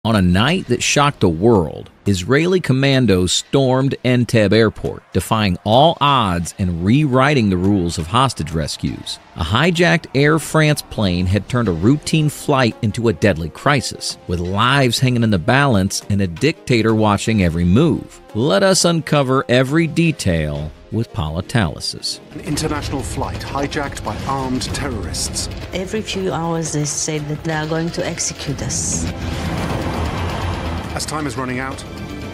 On a night that shocked the world, Israeli commandos stormed Entebbe airport, defying all odds and rewriting the rules of hostage rescues. A hijacked Air France plane had turned a routine flight into a deadly crisis, with lives hanging in the balance and a dictator watching every move. Let us uncover every detail with Politalysis. An international flight hijacked by armed terrorists. Every few hours they say that they are going to execute us. As time is running out,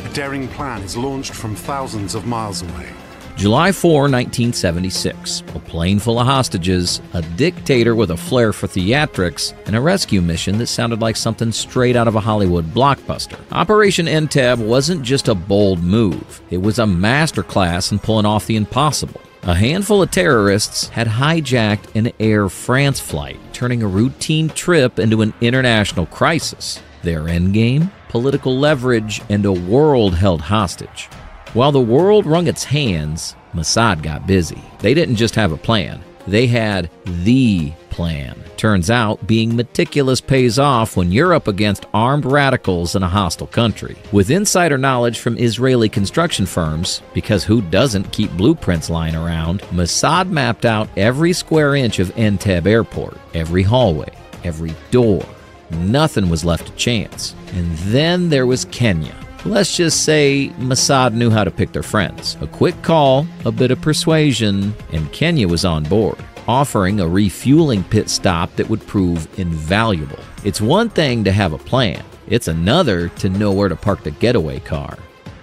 a daring plan is launched from thousands of miles away. July 4, 1976. A plane full of hostages, a dictator with a flair for theatrics, and a rescue mission that sounded like something straight out of a Hollywood blockbuster. Operation Entebbe wasn't just a bold move. It was a masterclass in pulling off the impossible. A handful of terrorists had hijacked an Air France flight, turning a routine trip into an international crisis. Their endgame? Political leverage and a world held hostage. While the world wrung its hands, Mossad got busy. They didn't just have a plan. They had the plan. Turns out, being meticulous pays off when you're up against armed radicals in a hostile country. With insider knowledge from Israeli construction firms, because who doesn't keep blueprints lying around, Mossad mapped out every square inch of Entebbe airport, every hallway, every door. Nothing was left to chance. And then there was Kenya. Let's just say Mossad knew how to pick their friends. A quick call, a bit of persuasion, and Kenya was on board, offering a refueling pit stop that would prove invaluable. It's one thing to have a plan. It's another to know where to park the getaway car.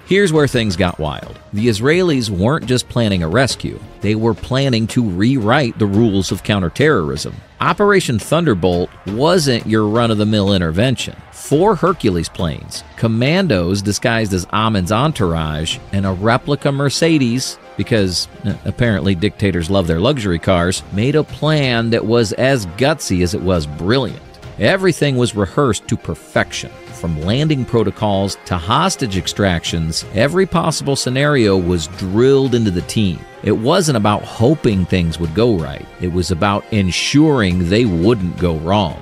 Here's where things got wild. The Israelis weren't just planning a rescue. They were planning to rewrite the rules of counterterrorism. Operation Thunderbolt wasn't your run-of-the-mill intervention. 4 Hercules planes, commandos disguised as Amin's entourage, and a replica Mercedes, because apparently dictators love their luxury cars, made a plan that was as gutsy as it was brilliant. Everything was rehearsed to perfection. From landing protocols to hostage extractions, every possible scenario was drilled into the team. It wasn't about hoping things would go right. It was about ensuring they wouldn't go wrong.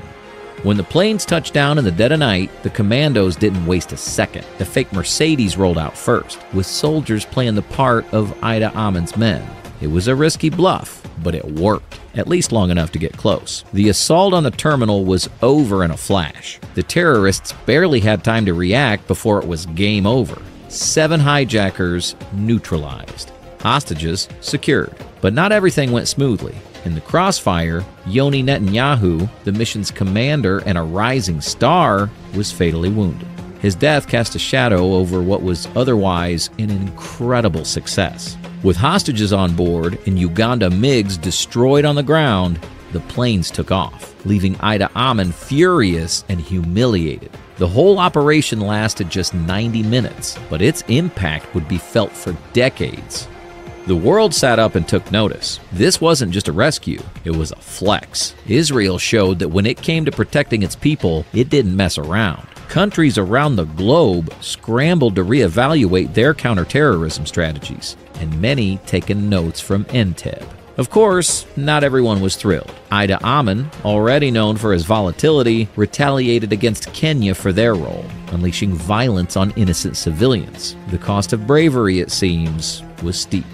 When the planes touched down in the dead of night, the commandos didn't waste a second. The fake Mercedes rolled out first, with soldiers playing the part of Idi Amin's men. It was a risky bluff, but it worked, at least long enough to get close. The assault on the terminal was over in a flash. The terrorists barely had time to react before it was game over. 7 hijackers neutralized. Hostages secured. But not everything went smoothly. In the crossfire, Yoni Netanyahu, the mission's commander and a rising star, was fatally wounded. His death cast a shadow over what was otherwise an incredible success. With hostages on board and Uganda MiGs destroyed on the ground, the planes took off, leaving Idi Amin furious and humiliated. The whole operation lasted just 90 minutes, but its impact would be felt for decades. The world sat up and took notice. This wasn't just a rescue, it was a flex. Israel showed that when it came to protecting its people, it didn't mess around. Countries around the globe scrambled to reevaluate their counterterrorism strategies, and many taken notes from Entebbe. Of course, not everyone was thrilled. Idi Amin, already known for his volatility, retaliated against Kenya for their role, unleashing violence on innocent civilians. The cost of bravery, it seems, was steep.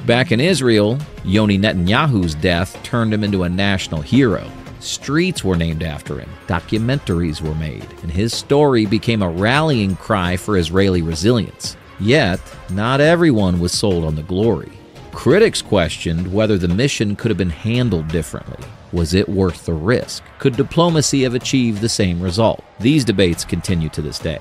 Back in Israel, Yoni Netanyahu's death turned him into a national hero. Streets were named after him, documentaries were made, and his story became a rallying cry for Israeli resilience. Yet, not everyone was sold on the glory. Critics questioned whether the mission could have been handled differently. Was it worth the risk? Could diplomacy have achieved the same result? These debates continue to this day.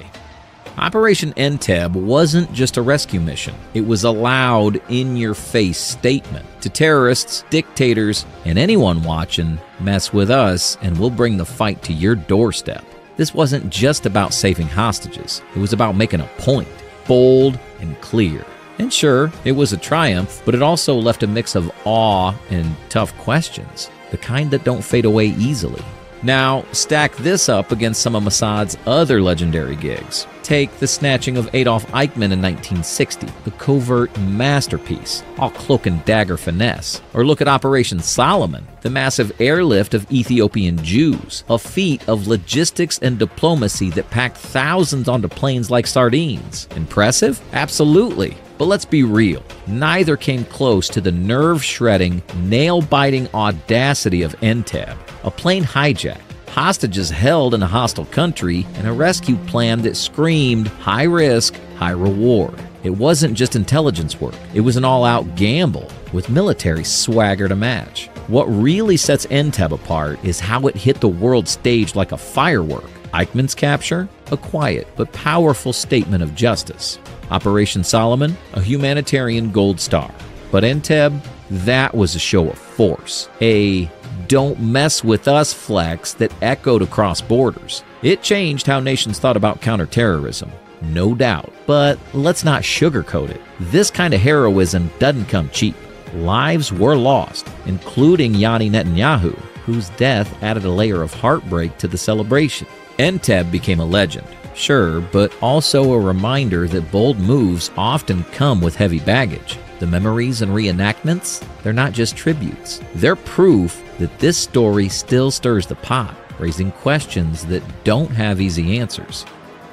Operation Entebbe wasn't just a rescue mission. It was a loud, in-your-face statement to terrorists, dictators, and anyone watching, mess with us and we'll bring the fight to your doorstep. This wasn't just about saving hostages. It was about making a point, bold and clear. And sure, it was a triumph, but it also left a mix of awe and tough questions, the kind that don't fade away easily. Now, stack this up against some of Mossad's other legendary gigs. Take the snatching of Adolf Eichmann in 1960, the covert masterpiece, all cloak and dagger finesse. Or look at Operation Solomon, the massive airlift of Ethiopian Jews, a feat of logistics and diplomacy that packed thousands onto planes like sardines. Impressive? Absolutely. But let's be real, neither came close to the nerve-shredding, nail-biting audacity of Entebbe. A plane hijacked, hostages held in a hostile country, and a rescue plan that screamed high risk, high reward. It wasn't just intelligence work, it was an all-out gamble, with military swagger to match. What really sets Entebbe apart is how it hit the world stage like a firework. Eichmann's capture? A quiet but powerful statement of justice. Operation Solomon? A humanitarian gold star. But Entebbe? That was a show of force. A "don't mess with us" flex that echoed across borders. It changed how nations thought about counterterrorism, no doubt. But let's not sugarcoat it. This kind of heroism doesn't come cheap. Lives were lost, including Yanni Netanyahu, whose death added a layer of heartbreak to the celebration. Entebbe became a legend, sure, but also a reminder that bold moves often come with heavy baggage. The memories and reenactments, they're not just tributes. They're proof that this story still stirs the pot, raising questions that don't have easy answers.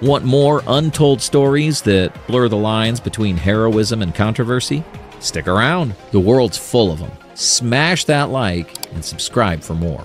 Want more untold stories that blur the lines between heroism and controversy? Stick around. The world's full of them. Smash that like and subscribe for more.